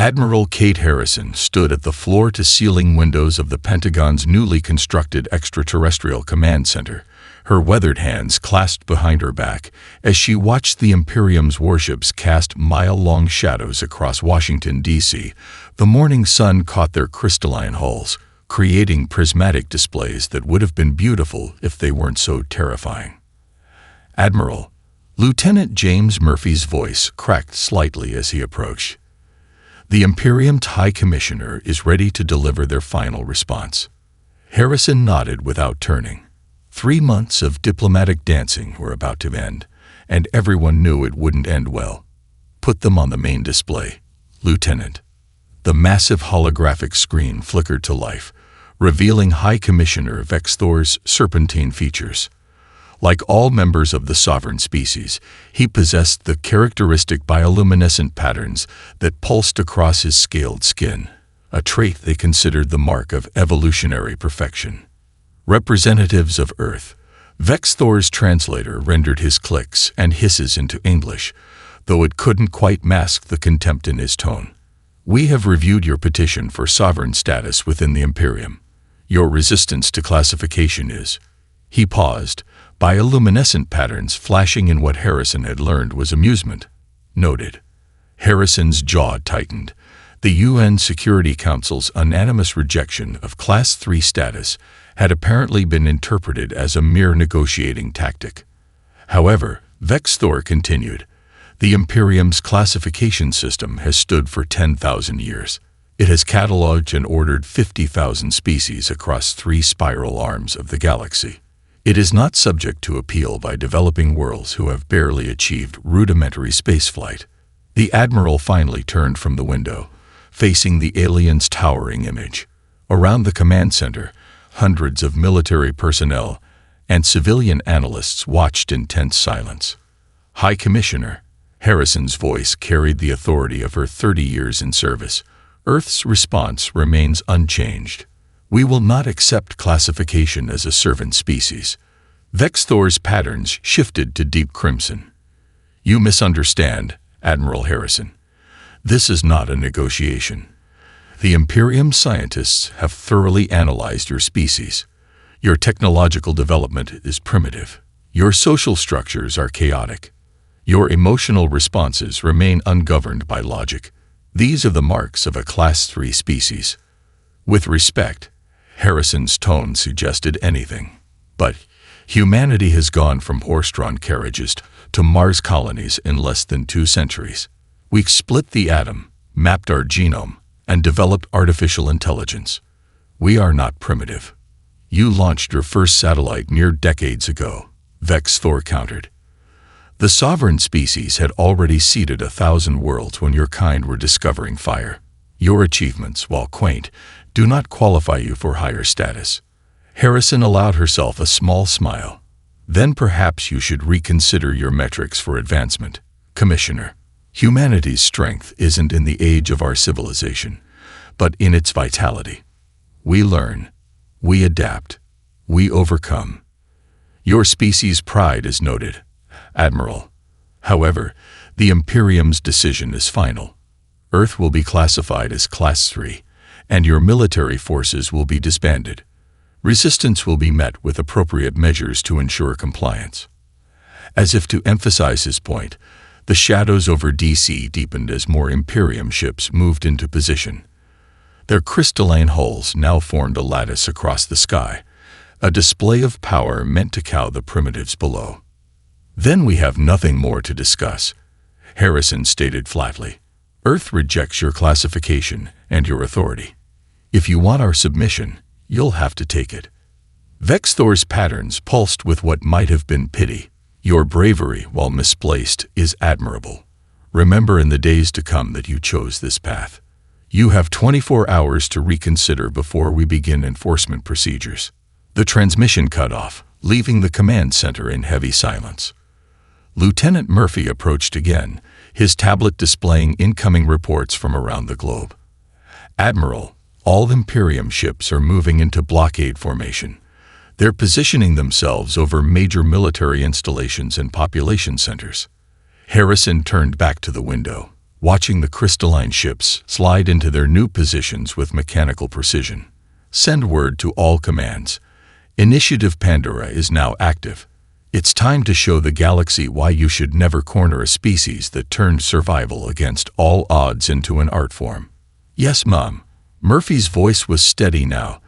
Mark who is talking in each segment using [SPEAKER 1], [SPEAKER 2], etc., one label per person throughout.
[SPEAKER 1] Admiral Kate Harrison stood at the floor-to-ceiling windows of the Pentagon's newly constructed extraterrestrial command center, her weathered hands clasped behind her back, as she watched the Imperium's warships cast mile-long shadows across Washington, D.C. The morning sun caught their crystalline hulls, creating prismatic displays that would have been beautiful if they weren't so terrifying. "Admiral," Lieutenant James Murphy's voice cracked slightly as he approached. "The Imperium's High Commissioner is ready to deliver their final response." Harrison nodded without turning. 3 months of diplomatic dancing were about to end, and everyone knew it wouldn't end well. "Put them on the main display, Lieutenant." The massive holographic screen flickered to life, revealing High Commissioner Vex Thor's serpentine features. Like all members of the sovereign species, he possessed the characteristic bioluminescent patterns that pulsed across his scaled skin, a trait they considered the mark of evolutionary perfection. Representatives of Earth, Vex Thor's translator rendered his clicks and hisses into English, though it couldn't quite mask the contempt in his tone. "We have reviewed your petition for sovereign status within the Imperium. Your resistance to classification is—" He paused, bioluminescent patterns flashing in what Harrison had learned was amusement. Noted. Harrison's jaw tightened. The UN Security Council's unanimous rejection of Class 3 status had apparently been interpreted as a mere negotiating tactic. However, Vex Thor continued, "The Imperium's classification system has stood for 10,000 years. It has catalogued and ordered 50,000 species across 3 spiral arms of the galaxy. It is not subject to appeal by developing worlds who have barely achieved rudimentary spaceflight." The Admiral finally turned from the window, facing the alien's towering image. Around the command center, hundreds of military personnel and civilian analysts watched in tense silence. "High Commissioner," Harrison's voice carried the authority of her 30 years in service. "Earth's response remains unchanged. We will not accept classification as a servant species." Vex Thor's patterns shifted to deep crimson. "You misunderstand, Admiral Harrison. This is not a negotiation. The Imperium scientists have thoroughly analyzed your species. Your technological development is primitive. Your social structures are chaotic. Your emotional responses remain ungoverned by logic. These are the marks of a Class 3 species." With respect, Harrison's tone suggested anything. "But humanity has gone from horse-drawn carriages to Mars colonies in less than 2 centuries. We split the atom, mapped our genome, and developed artificial intelligence. We are not primitive." "You launched your first satellite mere decades ago," Vex Thor countered. "The sovereign species had already seeded 1,000 worlds when your kind were discovering fire. Your achievements, while quaint, do not qualify you for higher status." Harrison allowed herself a small smile. "Then perhaps you should reconsider your metrics for advancement, Commissioner. Humanity's strength isn't in the age of our civilization, but in its vitality. We learn, we adapt, we overcome. Your species' pride is noted, Admiral. However, the Imperium's decision is final. Earth will be classified as Class 3, and your military forces will be disbanded. Resistance will be met with appropriate measures to ensure compliance." As if to emphasize his point, the shadows over DC deepened as more Imperium ships moved into position. Their crystalline hulls now formed a lattice across the sky, a display of power meant to cow the primitives below. "Then we have nothing more to discuss," Harrison stated flatly. "Earth rejects your classification and your authority. If you want our submission, you'll have to take it." Vex Thor's patterns pulsed with what might have been pity. "Your bravery, while misplaced, is admirable. Remember in the days to come that you chose this path. You have 24 hours to reconsider before we begin enforcement procedures." The transmission cut off, leaving the command center in heavy silence. Lieutenant Murphy approached again, his tablet displaying incoming reports from around the globe. "Admiral, all Imperium ships are moving into blockade formation. They're positioning themselves over major military installations and population centers." Harrison turned back to the window. watching the crystalline ships slide into their new positions with mechanical precision. Send word to all commands. Initiative Pandora is now active. It's time to show the galaxy why you should never corner a species that turned survival against all odds into an art form. Yes, Mom. Murphy's voice was steady now,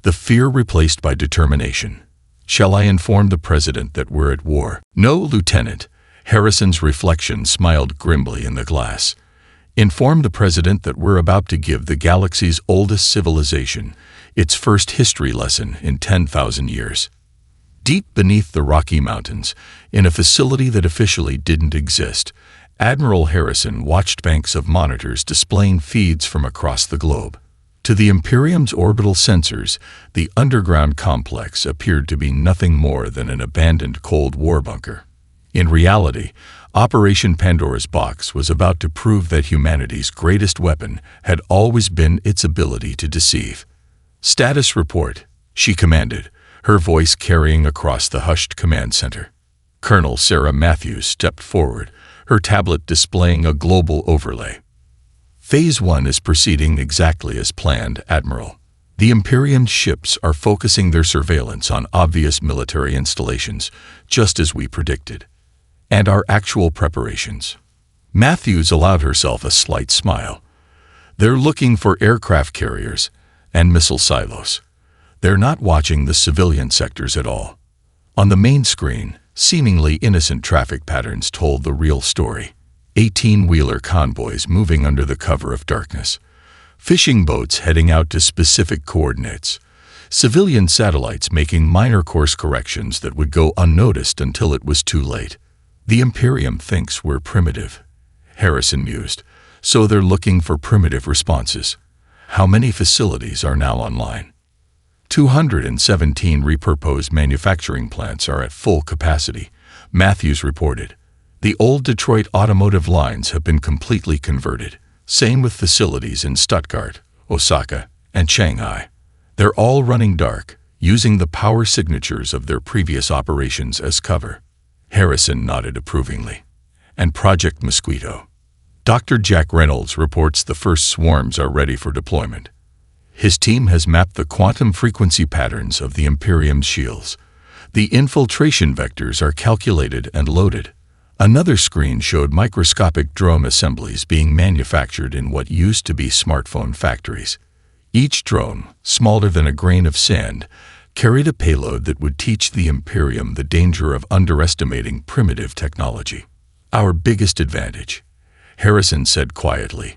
[SPEAKER 1] the fear replaced by determination. Shall I inform the President that we're at war? No, Lieutenant. Harrison's reflection smiled grimly in the glass. Inform the President that we're about to give the galaxy's oldest civilization its first history lesson in 10,000 years. Deep beneath the Rocky Mountains, in a facility that officially didn't exist, Admiral Harrison watched banks of monitors displaying feeds from across the globe. To the Imperium's orbital sensors, the underground complex appeared to be nothing more than an abandoned Cold War bunker. In reality, Operation Pandora's Box was about to prove that humanity's greatest weapon had always been its ability to deceive. "Status report," she commanded, her voice carrying across the hushed command center. Colonel Sarah Matthews stepped forward, her tablet displaying a global overlay. Phase 1 is proceeding exactly as planned, Admiral. The Imperium's ships are focusing their surveillance on obvious military installations, just as we predicted. And our actual preparations. Matthews allowed herself a slight smile. They're looking for aircraft carriers and missile silos. They're not watching the civilian sectors at all. On the main screen, seemingly innocent traffic patterns told the real story. 18-wheeler convoys moving under the cover of darkness. Fishing boats heading out to specific coordinates. Civilian satellites making minor course corrections that would go unnoticed until it was too late. The Imperium thinks we're primitive, Harrison mused, so they're looking for primitive responses. How many facilities are now online? 217 repurposed manufacturing plants are at full capacity, Matthews reported. The old Detroit automotive lines have been completely converted. Same with facilities in Stuttgart, Osaka, and Shanghai. They're all running dark, using the power signatures of their previous operations as cover. Harrison nodded approvingly. And Project Mosquito. Dr. Jack Reynolds reports the first swarms are ready for deployment. His team has mapped the quantum frequency patterns of the Imperium's shields. The infiltration vectors are calculated and loaded. Another screen showed microscopic drone assemblies being manufactured in what used to be smartphone factories. Each drone, smaller than a grain of sand, carried a payload that would teach the Imperium the danger of underestimating primitive technology. Our biggest advantage, Harrison said quietly,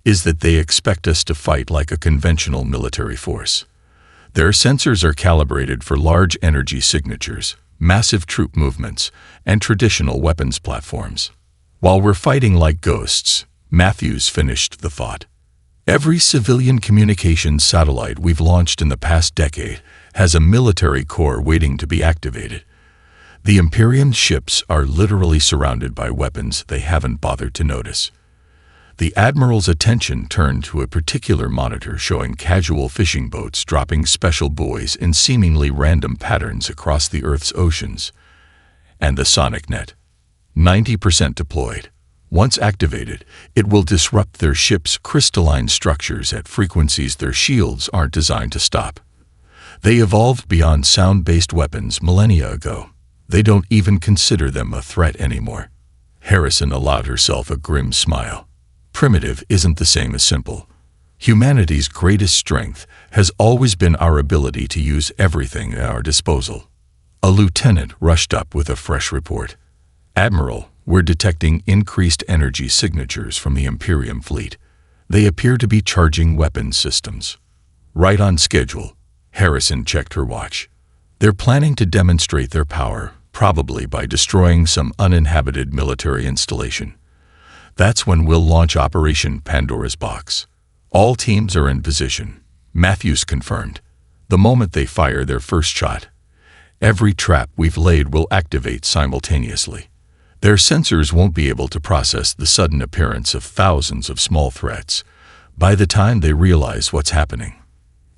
[SPEAKER 1] is that they expect us to fight like a conventional military force. Their sensors are calibrated for large energy signatures, massive troop movements, and traditional weapons platforms. While we're fighting like ghosts, Matthews finished the thought. Every civilian communications satellite we've launched in the past decade has a military core waiting to be activated. The Imperium's ships are literally surrounded by weapons they haven't bothered to notice. The Admiral's attention turned to a particular monitor showing casual fishing boats dropping special buoys in seemingly random patterns across the Earth's oceans. And the sonic net. 90% deployed. Once activated, it will disrupt their ships' crystalline structures at frequencies their shields aren't designed to stop. They evolved beyond sound-based weapons millennia ago. They don't even consider them a threat anymore. Harrison allowed herself a grim smile. Primitive isn't the same as simple. Humanity's greatest strength has always been our ability to use everything at our disposal. A lieutenant rushed up with a fresh report. Admiral, we're detecting increased energy signatures from the Imperium fleet. They appear to be charging weapons systems. Right on schedule. Harrison checked her watch. They're planning to demonstrate their power, probably by destroying some uninhabited military installation. That's when we'll launch Operation Pandora's Box. All teams are in position, Matthews confirmed. The moment they fire their first shot, every trap we've laid will activate simultaneously. Their sensors won't be able to process the sudden appearance of thousands of small threats by the time they realize what's happening.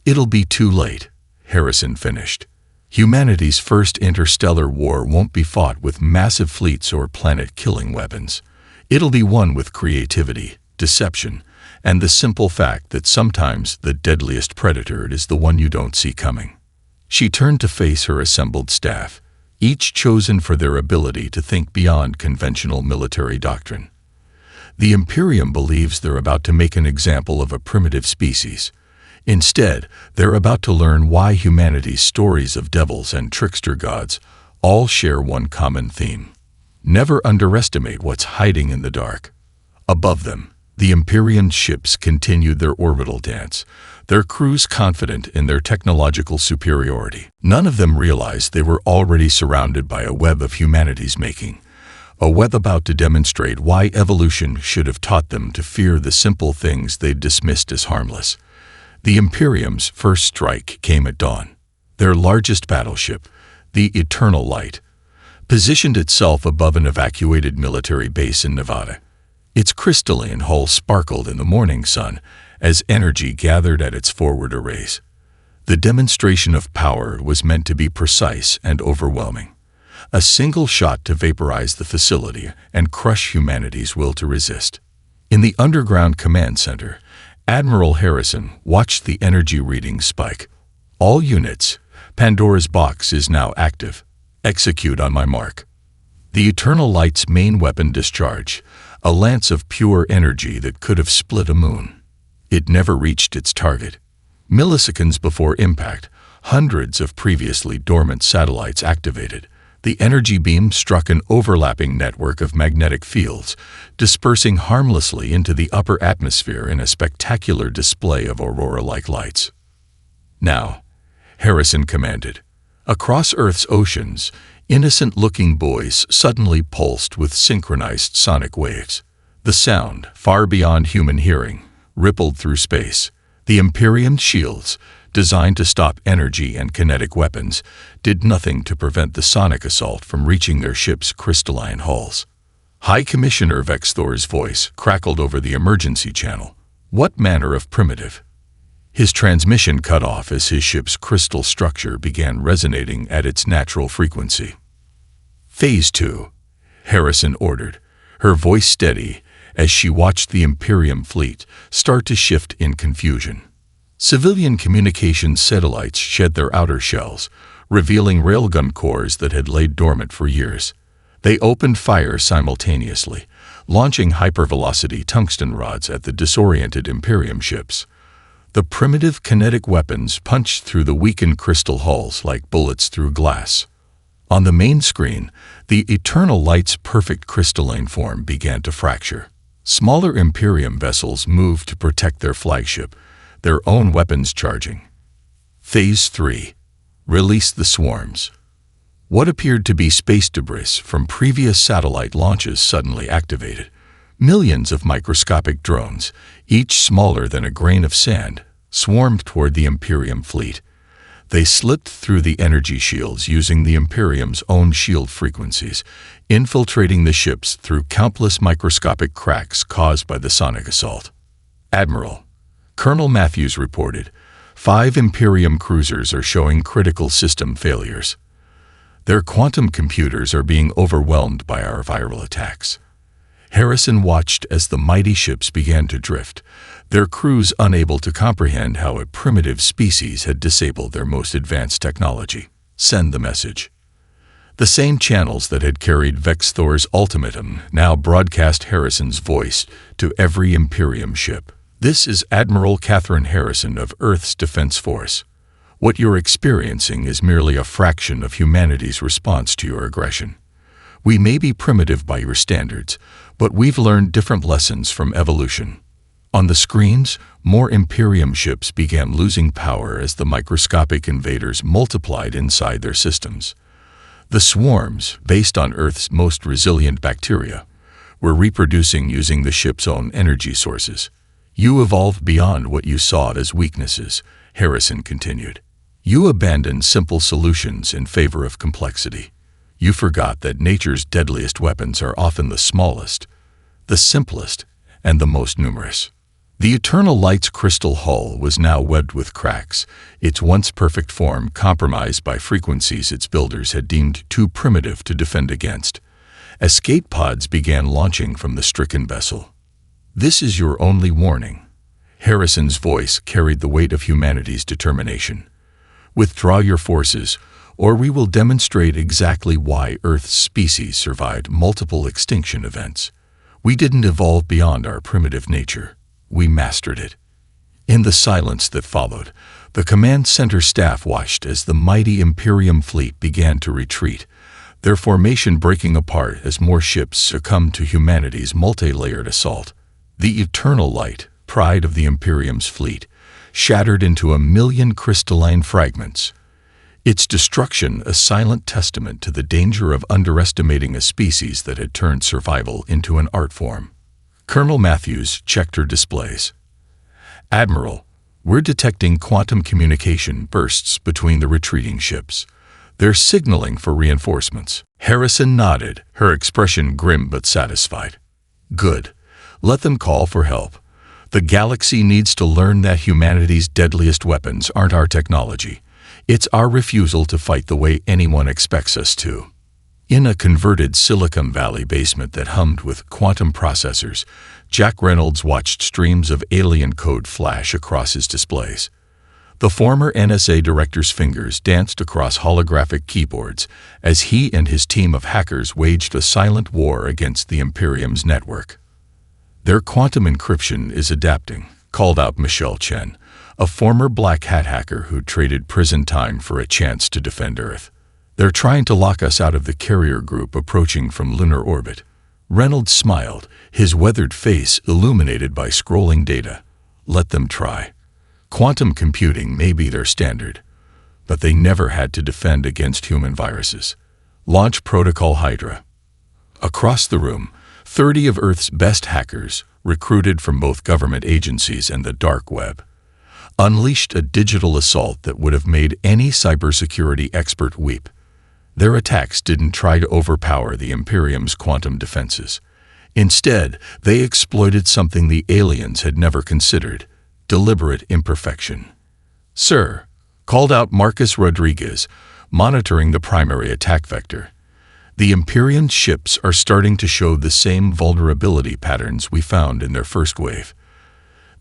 [SPEAKER 1] It'll be too late, Harrison finished. Humanity's first interstellar war won't be fought with massive fleets or planet-killing weapons. It'll be one with creativity, deception, and the simple fact that sometimes the deadliest predator is the one you don't see coming. She turned to face her assembled staff, each chosen for their ability to think beyond conventional military doctrine. The Imperium believes they're about to make an example of a primitive species. Instead, they're about to learn why humanity's stories of devils and trickster gods all share one common theme. Never underestimate what's hiding in the dark. Above them, the Imperium ships continued their orbital dance, their crews confident in their technological superiority. None of them realized they were already surrounded by a web of humanity's making, a web about to demonstrate why evolution should have taught them to fear the simple things they'd dismissed as harmless. The Imperium's first strike came at dawn. Their largest battleship, the Eternal Light, positioned itself above an evacuated military base in Nevada. Its crystalline hull sparkled in the morning sun as energy gathered at its forward arrays. The demonstration of power was meant to be precise and overwhelming. A single shot to vaporize the facility and crush humanity's will to resist. In the underground command center, Admiral Harrison watched the energy readings spike. All units, Pandora's box is now active. Execute on my mark. The Eternal Light's main weapon discharged, a lance of pure energy that could have split a moon. It never reached its target. Milliseconds before impact, hundreds of previously dormant satellites activated. The energy beam struck an overlapping network of magnetic fields, dispersing harmlessly into the upper atmosphere in a spectacular display of aurora-like lights. Now, Harrison commanded. Across Earth's oceans, innocent-looking buoys suddenly pulsed with synchronized sonic waves. The sound, far beyond human hearing, rippled through space. The Imperium shields, designed to stop energy and kinetic weapons, did nothing to prevent the sonic assault from reaching their ship's crystalline hulls. High Commissioner Vexthor's voice crackled over the emergency channel. What manner of primitive? His transmission cut off as his ship's crystal structure began resonating at its natural frequency. Phase 2, Harrison ordered, her voice steady as she watched the Imperium fleet start to shift in confusion. Civilian communications satellites shed their outer shells, revealing railgun cores that had laid dormant for years. They opened fire simultaneously, launching hypervelocity tungsten rods at the disoriented Imperium ships. The primitive kinetic weapons punched through the weakened crystal hulls like bullets through glass. On the main screen, the Eternal Light's perfect crystalline form began to fracture. Smaller Imperium vessels moved to protect their flagship, their own weapons charging. Phase 3. Release the swarms. What appeared to be space debris from previous satellite launches suddenly activated. Millions of microscopic drones, each smaller than a grain of sand, swarmed toward the Imperium fleet. They slipped through the energy shields using the Imperium's own shield frequencies, infiltrating the ships through countless microscopic cracks caused by the sonic assault. Admiral, Colonel Matthews reported, 5 Imperium cruisers are showing critical system failures. Their quantum computers are being overwhelmed by our viral attacks. Harrison watched as the mighty ships began to drift, their crews unable to comprehend how a primitive species had disabled their most advanced technology. Send the message. The same channels that had carried Vexthor's ultimatum now broadcast Harrison's voice to every Imperium ship. This is Admiral Catherine Harrison of Earth's Defense Force. What you're experiencing is merely a fraction of humanity's response to your aggression. We may be primitive by your standards, but we've learned different lessons from evolution. On the screens, more Imperium ships began losing power as the microscopic invaders multiplied inside their systems. The swarms, based on Earth's most resilient bacteria, were reproducing using the ship's own energy sources. You evolved beyond what you saw as weaknesses, Harrison continued. You abandoned simple solutions in favor of complexity. You forgot that nature's deadliest weapons are often the smallest, the simplest, and the most numerous. The Eternal Light's crystal hull was now webbed with cracks, its once perfect form compromised by frequencies its builders had deemed too primitive to defend against. Escape pods began launching from the stricken vessel. "This is your only warning." Harrison's voice carried the weight of humanity's determination. "Withdraw your forces, or we will demonstrate exactly why Earth's species survived multiple extinction events. We didn't evolve beyond our primitive nature. We mastered it." In the silence that followed, the command center staff watched as the mighty Imperium fleet began to retreat, their formation breaking apart as more ships succumbed to humanity's multi-layered assault. The eternal light, pride of the Imperium's fleet, shattered into a million crystalline fragments. Its destruction a silent testament to the danger of underestimating a species that had turned survival into an art form. Colonel Matthews checked her displays. "Admiral, we're detecting quantum communication bursts between the retreating ships. They're signaling for reinforcements." Harrison nodded, her expression grim but satisfied. "Good. Let them call for help. The galaxy needs to learn that humanity's deadliest weapons aren't our technology. It's our refusal to fight the way anyone expects us to." In a converted Silicon Valley basement that hummed with quantum processors, Jack Reynolds watched streams of alien code flash across his displays. The former NSA director's fingers danced across holographic keyboards as he and his team of hackers waged a silent war against the Imperium's network. "Their quantum encryption is adapting," called out Michelle Chen, a former Black Hat hacker who traded prison time for a chance to defend Earth. "They're trying to lock us out of the carrier group approaching from lunar orbit." Reynolds smiled, his weathered face illuminated by scrolling data. "Let them try. Quantum computing may be their standard, but they never had to defend against human viruses. Launch Protocol Hydra." Across the room, 30 of Earth's best hackers, recruited from both government agencies and the dark web, unleashed a digital assault that would have made any cybersecurity expert weep. Their attacks didn't try to overpower the Imperium's quantum defenses. Instead, they exploited something the aliens had never considered: deliberate imperfection. "Sir," called out Marcus Rodriguez, monitoring the primary attack vector, "the Imperium ships are starting to show the same vulnerability patterns we found in their first wave.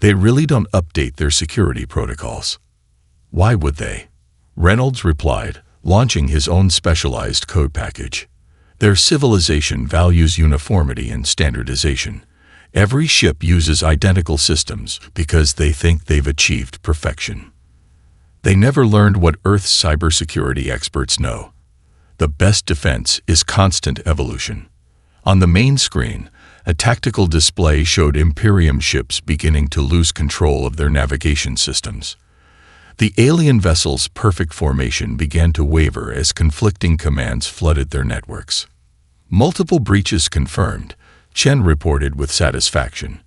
[SPEAKER 1] They really don't update their security protocols." "Why would they?" Reynolds replied, launching his own specialized code package. "Their civilization values uniformity and standardization. Every ship uses identical systems because they think they've achieved perfection. They never learned what Earth's cybersecurity experts know. The best defense is constant evolution." On the main screen, a tactical display showed Imperium ships beginning to lose control of their navigation systems. The alien vessel's perfect formation began to waver as conflicting commands flooded their networks. "Multiple breaches confirmed," Chen reported with satisfaction.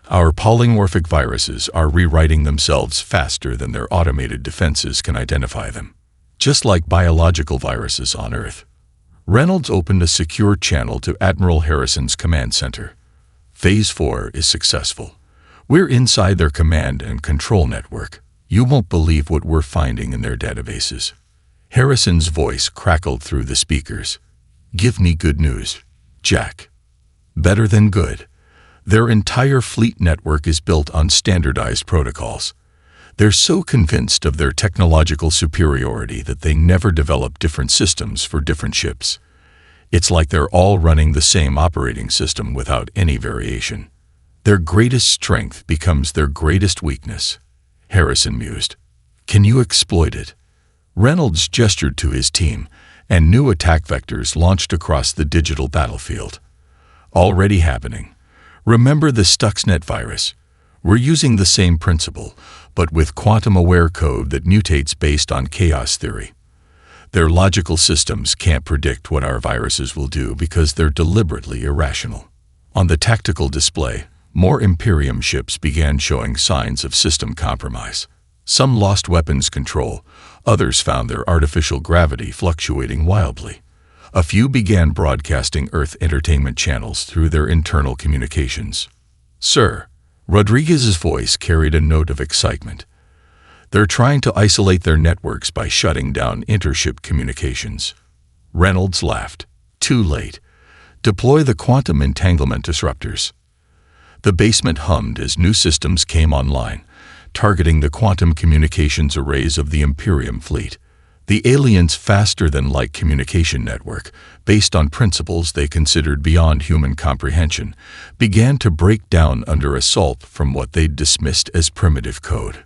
[SPEAKER 1] "Our polymorphic viruses are rewriting themselves faster than their automated defenses can identify them. Just like biological viruses on Earth." Reynolds opened a secure channel to Admiral Harrison's command center. "Phase 4 is successful. We're inside their command and control network. You won't believe what we're finding in their databases." Harrison's voice crackled through the speakers. "Give me good news, Jack." "Better than good. Their entire fleet network is built on standardized protocols. They're so convinced of their technological superiority that they never develop different systems for different ships. It's like they're all running the same operating system without any variation. Their greatest strength becomes their greatest weakness." Harrison mused. "Can you exploit it?" Reynolds gestured to his team, and new attack vectors launched across the digital battlefield. "Already happening. Remember the Stuxnet virus? We're using the same principle, but with quantum-aware code that mutates based on chaos theory. Their logical systems can't predict what our viruses will do because they're deliberately irrational." On the tactical display, more Imperium ships began showing signs of system compromise. Some lost weapons control, others found their artificial gravity fluctuating wildly. A few began broadcasting Earth entertainment channels through their internal communications. "Sir," Rodriguez's voice carried a note of excitement. "They're trying to isolate their networks by shutting down intership communications." Reynolds laughed. "Too late. Deploy the quantum entanglement disruptors. The basement hummed as new systems came online, targeting the quantum communications arrays of the Imperium fleet. The aliens' faster-than-light communication network, based on principles they considered beyond human comprehension, began to break down under assault from what they'd dismissed as primitive code.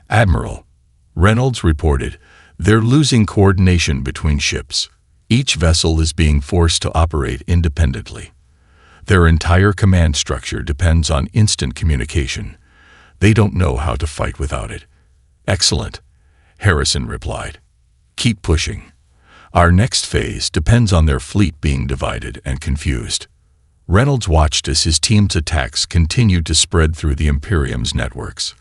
[SPEAKER 1] Admiral Reynolds reported, "They're losing coordination between ships. Each vessel is being forced to operate independently. Their entire command structure depends on instant communication. They don't know how to fight without it." "Excellent," Harrison replied. "Keep pushing. Our next phase depends on their fleet being divided and confused." Reynolds watched as his team's attacks continued to spread through the Imperium's networks.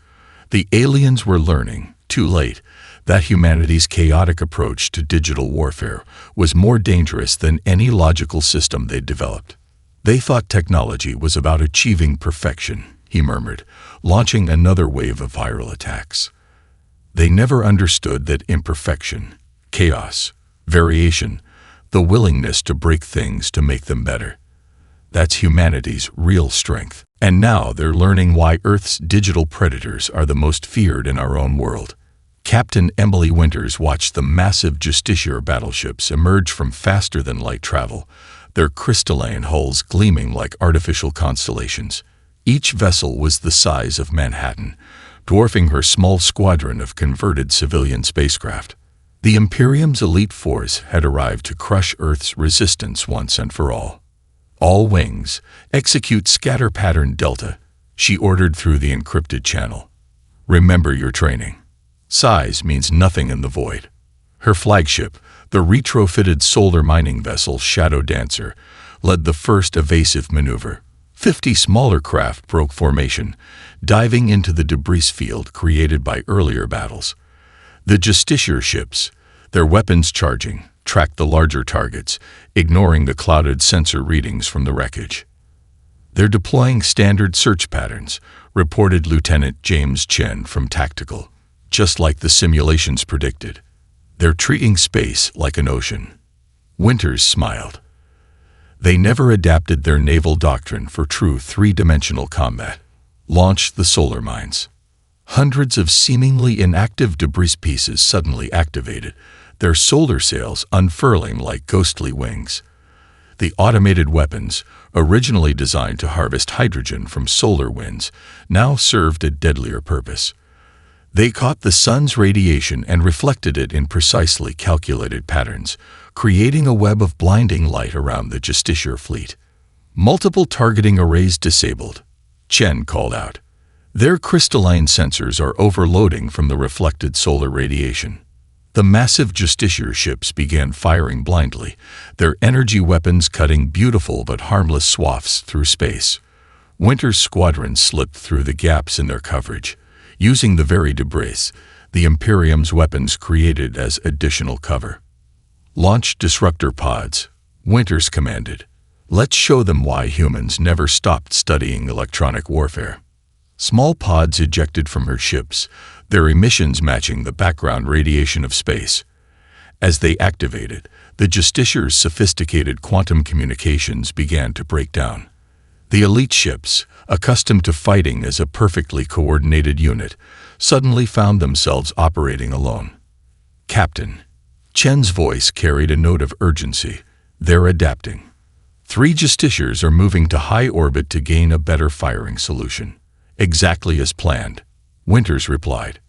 [SPEAKER 1] The aliens were learning, too late, that humanity's chaotic approach to digital warfare was more dangerous than any logical system they'd developed. "They thought technology was about achieving perfection," he murmured, launching another wave of viral attacks. "They never understood that imperfection, chaos, variation, the willingness to break things to make them better, that's humanity's real strength. And now they're learning why Earth's digital predators are the most feared in our own world." Captain Emily Winters watched the massive Justiciar battleships emerge from faster-than-light travel, their crystalline hulls gleaming like artificial constellations. Each vessel was the size of Manhattan, dwarfing her small squadron of converted civilian spacecraft. The Imperium's elite force had arrived to crush Earth's resistance once and for all. "All wings, execute scatter pattern Delta," she ordered through the encrypted channel. "Remember your training. Size means nothing in the void." Her flagship, the retrofitted solar mining vessel Shadow Dancer, led the first evasive maneuver. 50 smaller craft broke formation, diving into the debris field created by earlier battles. The Justiciar ships, their weapons charging, tracked the larger targets, ignoring the clouded sensor readings from the wreckage. "They're deploying standard search patterns," reported Lieutenant James Chen from Tactical, "just like the simulations predicted. They're treating space like an ocean." Winters smiled. "They never adapted their naval doctrine for true three-dimensional combat. Launch the solar mines." Hundreds of seemingly inactive debris pieces suddenly activated, their solar sails unfurling like ghostly wings. The automated weapons, originally designed to harvest hydrogen from solar winds, now served a deadlier purpose. They caught the sun's radiation and reflected it in precisely calculated patterns, creating a web of blinding light around the Justiciar fleet. "Multiple targeting arrays disabled," Chen called out. "Their crystalline sensors are overloading from the reflected solar radiation." The massive Justiciar ships began firing blindly, their energy weapons cutting beautiful but harmless swaths through space. Winter's squadron slipped through the gaps in their coverage, using the very debris the Imperium's weapons created as additional cover. "Launch disruptor pods," Winters commanded. "Let's show them why humans never stopped studying electronic warfare." Small pods ejected from her ships, their emissions matching the background radiation of space. As they activated, the Justiciar's sophisticated quantum communications began to break down. The elite ships, accustomed to fighting as a perfectly coordinated unit, suddenly found themselves operating alone. "Captain," Chen's voice carried a note of urgency, "they're adapting. 3 Justiciars are moving to high orbit to gain a better firing solution." "Exactly as planned," Winters replied.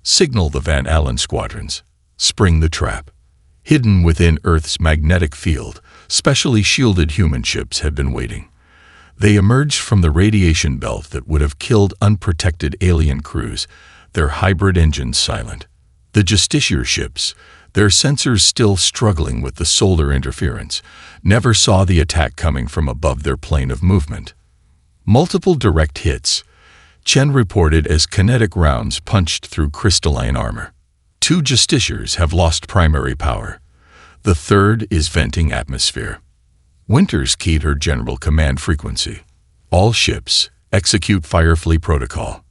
[SPEAKER 1] "Signal the Van Allen squadrons. Spring the trap." Hidden within Earth's magnetic field, specially shielded human ships had been waiting. They emerged from the radiation belt that would have killed unprotected alien crews, their hybrid engines silent. The Justiciar ships, their sensors still struggling with the solar interference, never saw the attack coming from above their plane of movement. Multiple direct hits, Chen reported as kinetic rounds punched through crystalline armor. 2 Justiciars have lost primary power. The third is venting atmosphere. Winters keyed her general command frequency. "All ships, execute Firefly protocol.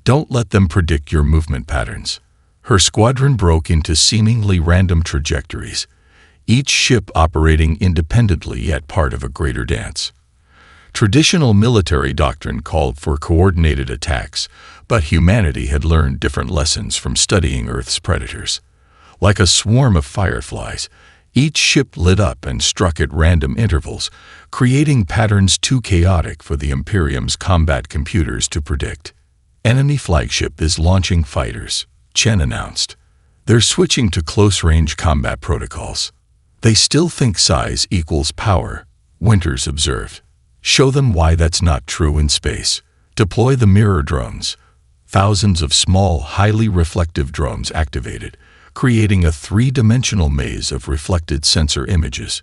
[SPEAKER 1] Don't let them predict your movement patterns." Her squadron broke into seemingly random trajectories, each ship operating independently yet part of a greater dance. Traditional military doctrine called for coordinated attacks, but humanity had learned different lessons from studying Earth's predators. Like a swarm of fireflies, each ship lit up and struck at random intervals, creating patterns too chaotic for the Imperium's combat computers to predict. Enemy flagship is launching fighters, Chen announced. They're switching to close-range combat protocols. They still think size equals power, Winters observed. Show them why that's not true in space. Deploy the mirror drones. Thousands of small, highly reflective drones activated, creating a three-dimensional maze of reflected sensor images.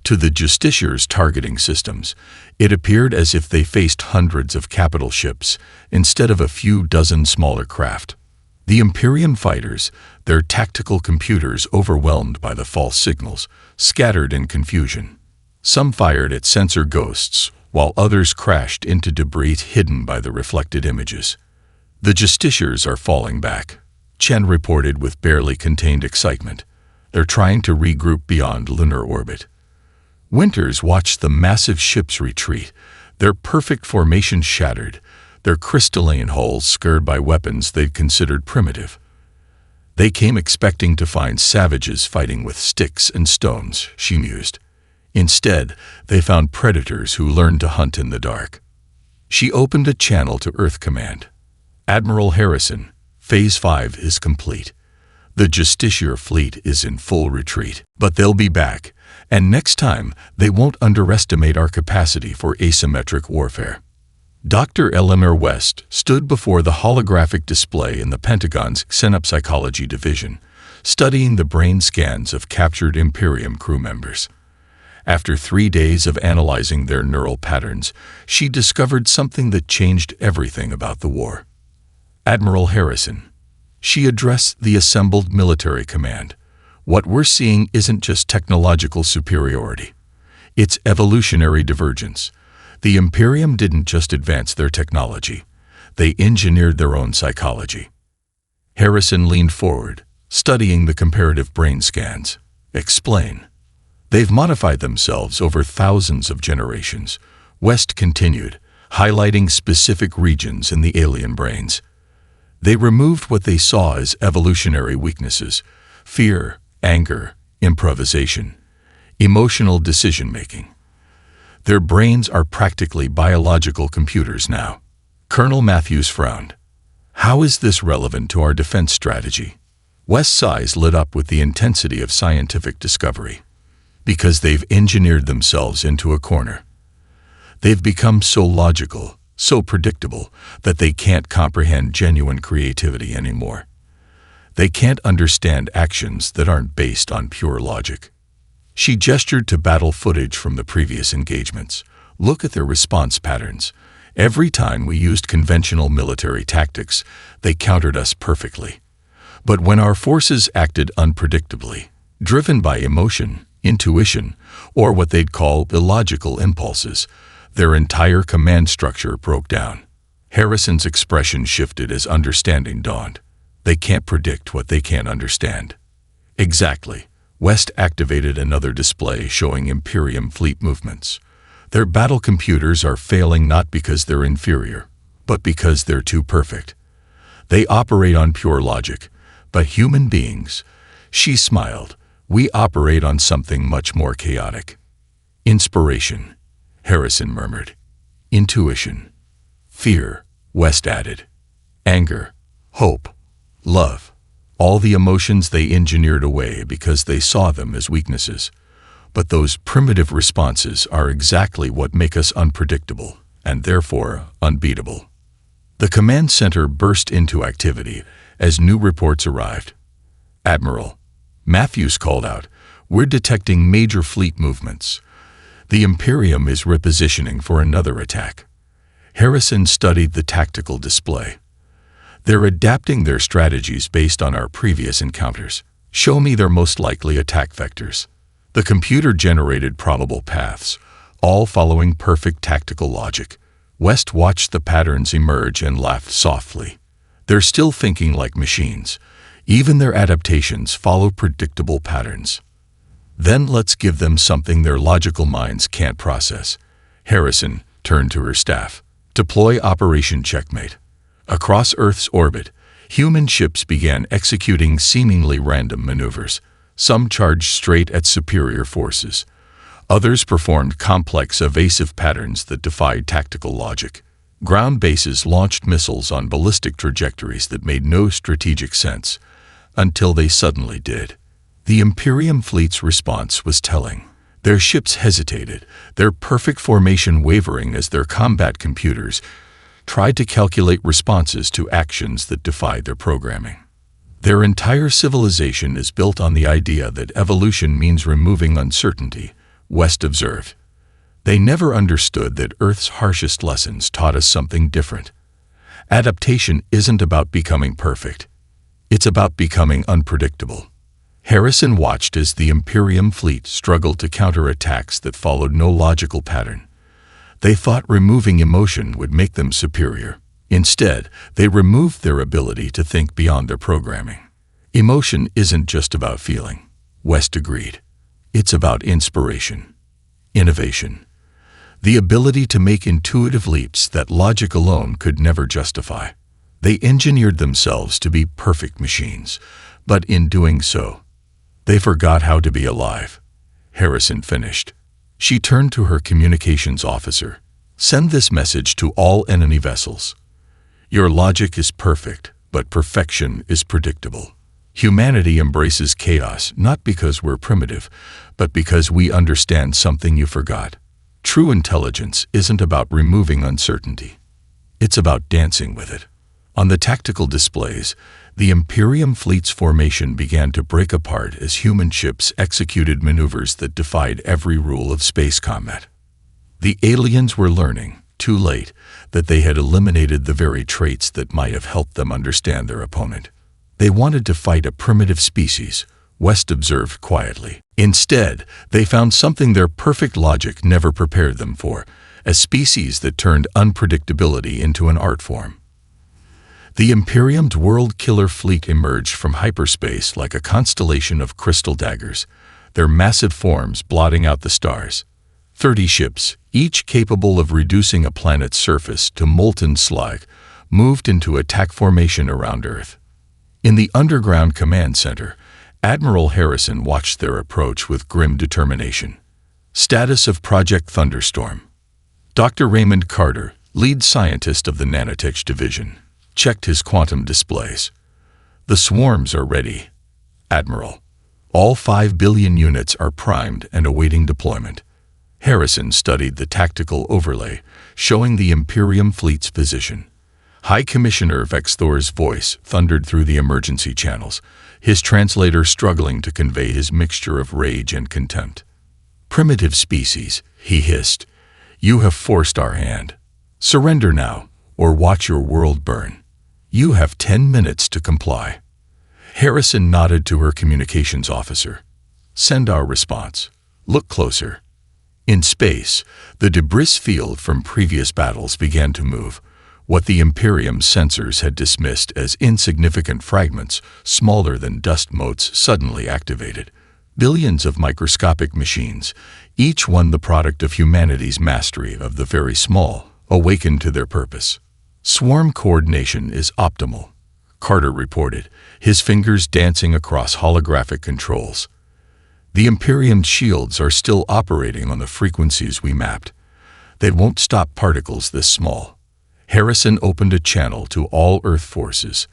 [SPEAKER 1] To the Justiciar's targeting systems, it appeared as if they faced hundreds of capital ships instead of a few dozen smaller craft. The Imperium fighters, their tactical computers overwhelmed by the false signals, scattered in confusion. Some fired at sensor ghosts, while others crashed into debris hidden by the reflected images. The Justiciars are falling back, Chen reported with barely contained excitement. They're trying to regroup beyond lunar orbit. Winters watched the massive ships retreat, their perfect formation shattered, their crystalline hulls scarred by weapons they'd considered primitive. They came expecting to find savages fighting with sticks and stones, she mused. Instead, they found predators who learned to hunt in the dark. She opened a channel to Earth Command. Admiral Harrison, Phase 5 is complete. The Justiciar fleet is in full retreat, but they'll be back, and next time they won't underestimate our capacity for asymmetric warfare. Dr. Eleanor West stood before the holographic display in the Pentagon's Xenopsychology division, studying the brain scans of captured Imperium crew members. After 3 days of analyzing their neural patterns, she discovered something that changed everything about the war. Admiral Harrison. She addressed the assembled military command. What we're seeing isn't just technological superiority. It's evolutionary divergence. The Imperium didn't just advance their technology. They engineered their own psychology. Harrison leaned forward, studying the comparative brain scans. Explain. They've modified themselves over thousands of generations, West continued, highlighting specific regions in the alien brains. They removed what they saw as evolutionary weaknesses: fear, anger, improvisation, emotional decision-making. Their brains are practically biological computers now. Colonel Matthews frowned. How is this relevant to our defense strategy? West's eyes lit up with the intensity of scientific discovery. Because they've engineered themselves into a corner. They've become so logical, so predictable, that they can't comprehend genuine creativity anymore. They can't understand actions that aren't based on pure logic. She gestured to battle footage from the previous engagements. Look at their response patterns. Every time we used conventional military tactics, they countered us perfectly. But when our forces acted unpredictably, driven by emotion, intuition, or what they'd call illogical impulses, their entire command structure broke down. Harrison's expression shifted as understanding dawned. They can't predict what they can't understand. Exactly. West activated another display showing Imperium fleet movements. Their battle computers are failing not because they're inferior, but because they're too perfect. They operate on pure logic, but human beings, she smiled, we operate on something much more chaotic. Inspiration, Harrison murmured. Intuition. Fear, West added. Anger, hope, love. All the emotions they engineered away because they saw them as weaknesses. But those primitive responses are exactly what make us unpredictable, and therefore unbeatable. The command center burst into activity as new reports arrived. Admiral, Matthews called out, we're detecting major fleet movements. The Imperium is repositioning for another attack. Harrison studied the tactical display. They're adapting their strategies based on our previous encounters. Show me their most likely attack vectors. The computer generated probable paths, all following perfect tactical logic. West watched the patterns emerge and laughed softly. They're still thinking like machines. Even their adaptations follow predictable patterns. Then let's give them something their logical minds can't process. Harrison turned to her staff. Deploy Operation Checkmate. Across Earth's orbit, human ships began executing seemingly random maneuvers. Some charged straight at superior forces. Others performed complex evasive patterns that defied tactical logic. Ground bases launched missiles on ballistic trajectories that made no strategic sense, until they suddenly did. The Imperium fleet's response was telling. Their ships hesitated, their perfect formation wavering as their combat computers tried to calculate responses to actions that defied their programming. Their entire civilization is built on the idea that evolution means removing uncertainty, West observed. They never understood that Earth's harshest lessons taught us something different. Adaptation isn't about becoming perfect. It's about becoming unpredictable. Harrison watched as the Imperium fleet struggled to counter attacks that followed no logical pattern. They thought removing emotion would make them superior. Instead, they removed their ability to think beyond their programming. Emotion isn't just about feeling, West agreed. It's about inspiration, innovation, the ability to make intuitive leaps that logic alone could never justify. They engineered themselves to be perfect machines, but in doing so, they forgot how to be alive. Harrison finished. She turned to her communications officer. Send this message to all enemy vessels. Your logic is perfect, but perfection is predictable. Humanity embraces chaos not because we're primitive, but because we understand something you forgot. True intelligence isn't about removing uncertainty. It's about dancing with it. On the tactical displays, the Imperium fleet's formation began to break apart as human ships executed maneuvers that defied every rule of space combat. The aliens were learning, too late, that they had eliminated the very traits that might have helped them understand their opponent. They wanted to fight a primitive species, West observed quietly. Instead, they found something their perfect logic never prepared them for, a species that turned unpredictability into an art form. The Imperium's world-killer fleet emerged from hyperspace like a constellation of crystal daggers, their massive forms blotting out the stars. 30 ships, each capable of reducing a planet's surface to molten slag, moved into attack formation around Earth. In the underground command center, Admiral Harrison watched their approach with grim determination. Status of Project Thunderstorm. Dr. Raymond Carter, lead scientist of the Nanotech Division, checked his quantum displays. The swarms are ready, Admiral. All 5 billion units are primed and awaiting deployment. Harrison studied the tactical overlay, showing the Imperium fleet's position. High Commissioner Vexthor's voice thundered through the emergency channels, his translator struggling to convey his mixture of rage and contempt. Primitive species, he hissed. You have forced our hand. Surrender now, or watch your world burn. You have 10 minutes to comply. Harrison nodded to her communications officer. Send our response. Look closer. In space, the debris field from previous battles began to move. What the Imperium's sensors had dismissed as insignificant fragments, smaller than dust motes, suddenly activated. Billions of microscopic machines, each one the product of humanity's mastery of the very small, awakened to their purpose. Swarm coordination is optimal, Carter reported, his fingers dancing across holographic controls. The Imperium's shields are still operating on the frequencies we mapped. They won't stop particles this small. Harrison opened a channel to all Earth forces.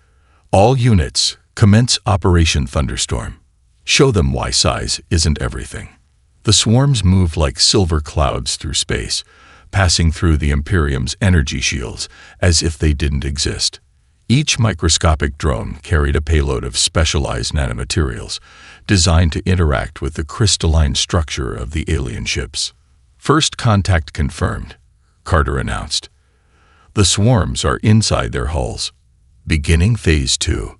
[SPEAKER 1] All units, commence Operation Thunderstorm. Show them why size isn't everything. The swarms moved like silver clouds through space, passing through the Imperium's energy shields as if they didn't exist. Each microscopic drone carried a payload of specialized nanomaterials, designed to interact with the crystalline structure of the alien ships. First contact confirmed, Carter announced. The swarms are inside their hulls. Beginning Phase 2.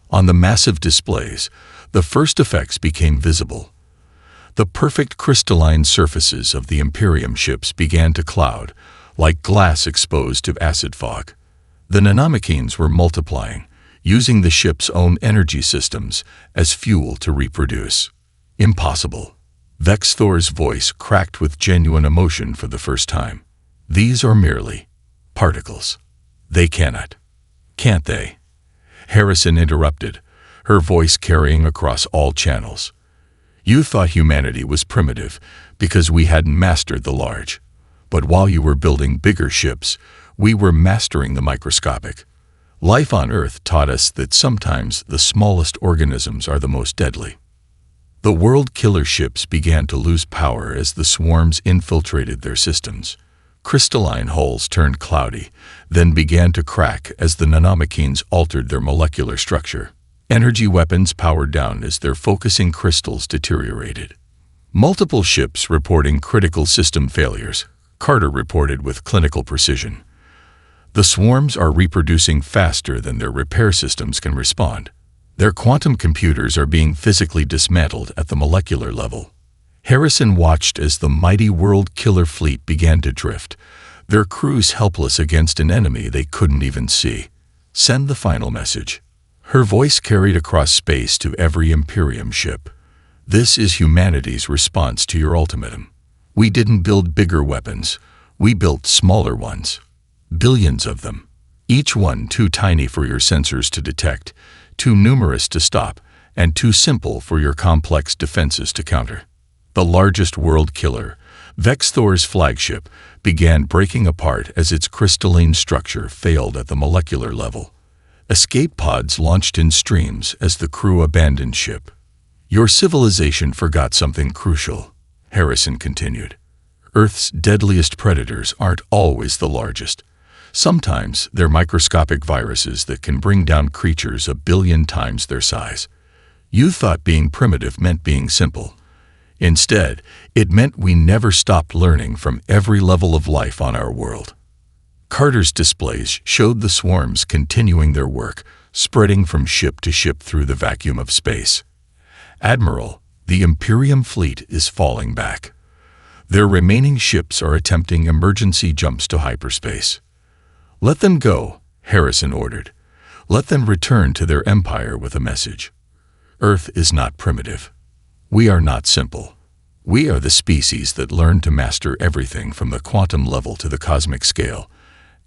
[SPEAKER 1] On the massive displays, the first effects became visible. The perfect crystalline surfaces of the Imperium ships began to cloud, like glass exposed to acid fog. The nanomachines were multiplying, using the ship's own energy systems as fuel to reproduce. Impossible, Vexthor's voice cracked with genuine emotion for the first time. These are merely particles. They cannot. Can't they? Harrison interrupted, her voice carrying across all channels. You thought humanity was primitive because we hadn't mastered the large. But while you were building bigger ships, we were mastering the microscopic. Life on Earth taught us that sometimes the smallest organisms are the most deadly. The world killer ships began to lose power as the swarms infiltrated their systems. Crystalline hulls turned cloudy, then began to crack as the nanomachines altered their molecular structure. Energy weapons powered down as their focusing crystals deteriorated. Multiple ships reporting critical system failures, Carter reported with clinical precision. The swarms are reproducing faster than their repair systems can respond. Their quantum computers are being physically dismantled at the molecular level. Harrison watched as the mighty world killer fleet began to drift, their crews helpless against an enemy they couldn't even see. Send the final message. Her voice carried across space to every Imperium ship. This is humanity's response to your ultimatum. We didn't build bigger weapons. We built smaller ones. Billions of them. Each one too tiny for your sensors to detect, too numerous to stop, and too simple for your complex defenses to counter. The largest world killer, Vexthor's flagship, began breaking apart as its crystalline structure failed at the molecular level. Escape pods launched in streams as the crew abandoned ship. Your civilization forgot something crucial, Harrison continued. Earth's deadliest predators aren't always the largest. Sometimes they're microscopic viruses that can bring down creatures 1 billion times their size. You thought being primitive meant being simple. Instead, it meant we never stopped learning from every level of life on our world. Carter's displays showed the swarms continuing their work, spreading from ship to ship through the vacuum of space. Admiral, the Imperium fleet is falling back. Their remaining ships are attempting emergency jumps to hyperspace. Let them go, Harrison ordered. Let them return to their empire with a message. Earth is not primitive. We are not simple. We are the species that learned to master everything from the quantum level to the cosmic scale,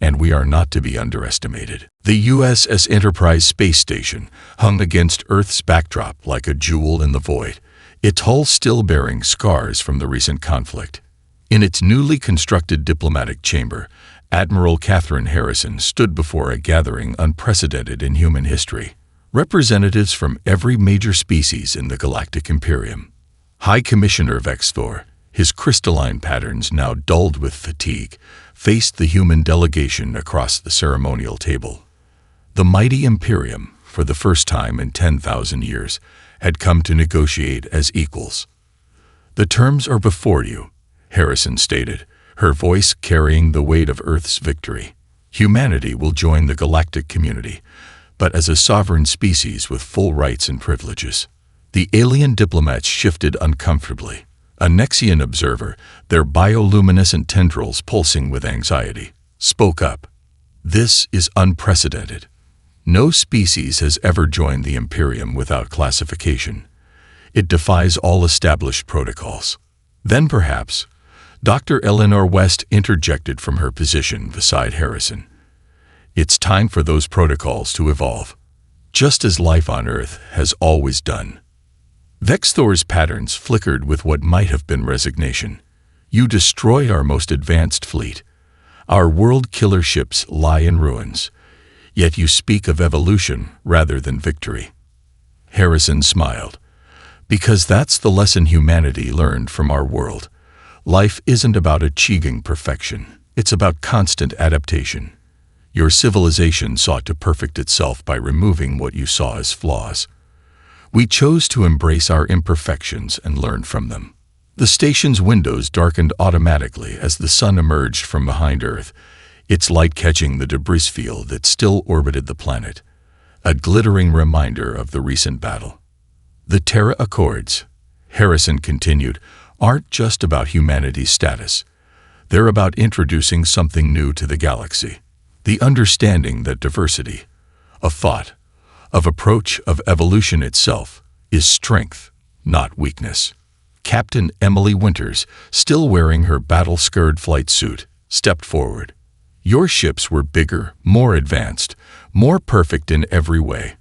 [SPEAKER 1] and we are not to be underestimated. The USS Enterprise space station hung against Earth's backdrop like a jewel in the void, its hull still bearing scars from the recent conflict. In its newly constructed diplomatic chamber, Admiral Catherine Harrison stood before a gathering unprecedented in human history. Representatives from every major species in the Galactic Imperium. High Commissioner Vexthor, his crystalline patterns now dulled with fatigue, faced the human delegation across the ceremonial table. The mighty Imperium, for the first time in 10,000 years, had come to negotiate as equals. The terms are before you, Harrison stated, her voice carrying the weight of Earth's victory. Humanity will join the galactic community, but as a sovereign species with full rights and privileges. The alien diplomats shifted uncomfortably. A Nexian observer, their bioluminescent tendrils pulsing with anxiety, spoke up. This is unprecedented. No species has ever joined the Imperium without classification. It defies all established protocols. Then perhaps, Dr. Eleanor West interjected from her position beside Harrison. It's time for those protocols to evolve, just as life on Earth has always done. Vexthor's patterns flickered with what might have been resignation. You destroyed our most advanced fleet. Our world killer ships lie in ruins, yet you speak of evolution rather than victory. Harrison smiled. Because that's the lesson humanity learned from our world. Life isn't about achieving perfection. It's about constant adaptation. Your civilization sought to perfect itself by removing what you saw as flaws. We chose to embrace our imperfections and learn from them. The station's windows darkened automatically as the sun emerged from behind Earth, its light catching the debris field that still orbited the planet, a glittering reminder of the recent battle. The Terra Accords, Harrison continued, aren't just about humanity's status. They're about introducing something new to the galaxy. The understanding that diversity, of thought, of approach, of evolution itself, is strength, not weakness. Captain Emily Winters, still wearing her battle-scarred flight suit, stepped forward. Your ships were bigger, more advanced, more perfect in every way.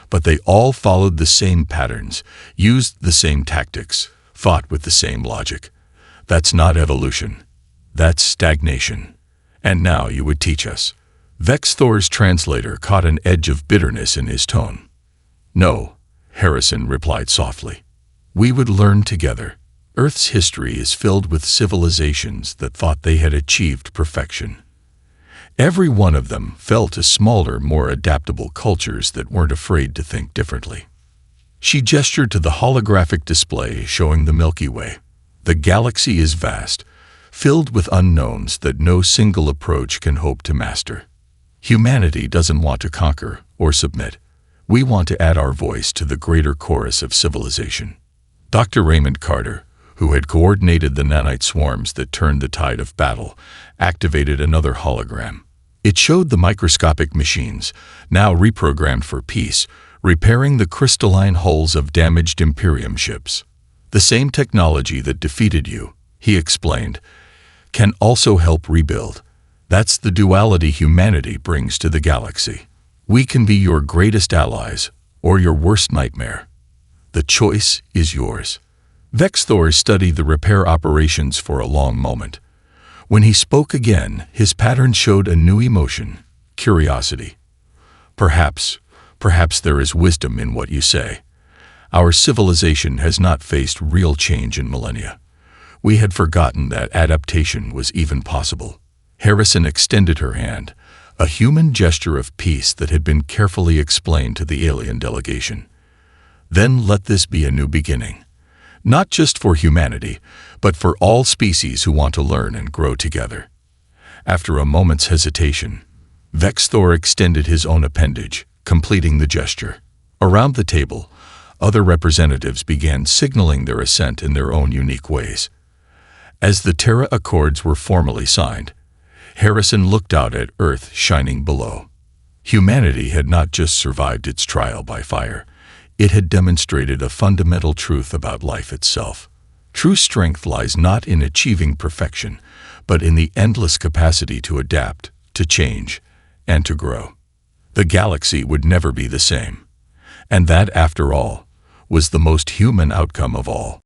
[SPEAKER 1] But they all followed the same patterns, used the same tactics, fought with the same logic. That's not evolution. That's stagnation. And now you would teach us. Vex Thor's translator caught an edge of bitterness in his tone. No, Harrison replied softly. We would learn together. Earth's history is filled with civilizations that thought they had achieved perfection. Every one of them fell to smaller, more adaptable cultures that weren't afraid to think differently. She gestured to the holographic display showing the Milky Way. The galaxy is vast, filled with unknowns that no single approach can hope to master. Humanity doesn't want to conquer or submit. We want to add our voice to the greater chorus of civilization. Dr. Raymond Carter, who had coordinated the nanite swarms that turned the tide of battle, activated another hologram. It showed the microscopic machines, now reprogrammed for peace, repairing the crystalline hulls of damaged Imperium ships. The same technology that defeated you, he explained, can also help rebuild. That's the duality humanity brings to the galaxy. We can be your greatest allies or your worst nightmare. The choice is yours. Vex Thor studied the repair operations for a long moment. When he spoke again, his pattern showed a new emotion, curiosity. Perhaps there is wisdom in what you say. Our civilization has not faced real change in millennia. We had forgotten that adaptation was even possible. Harrison extended her hand, a human gesture of peace that had been carefully explained to the alien delegation. Then let this be a new beginning. Not just for humanity, but for all species who want to learn and grow together. After a moment's hesitation, Vex Thor extended his own appendage, completing the gesture. Around the table, other representatives began signaling their assent in their own unique ways. As the Terra Accords were formally signed, Harrison looked out at Earth shining below. Humanity had not just survived its trial by fire. It had demonstrated a fundamental truth about life itself. True strength lies not in achieving perfection, but in the endless capacity to adapt, to change, and to grow. The galaxy would never be the same. And that, after all, was the most human outcome of all.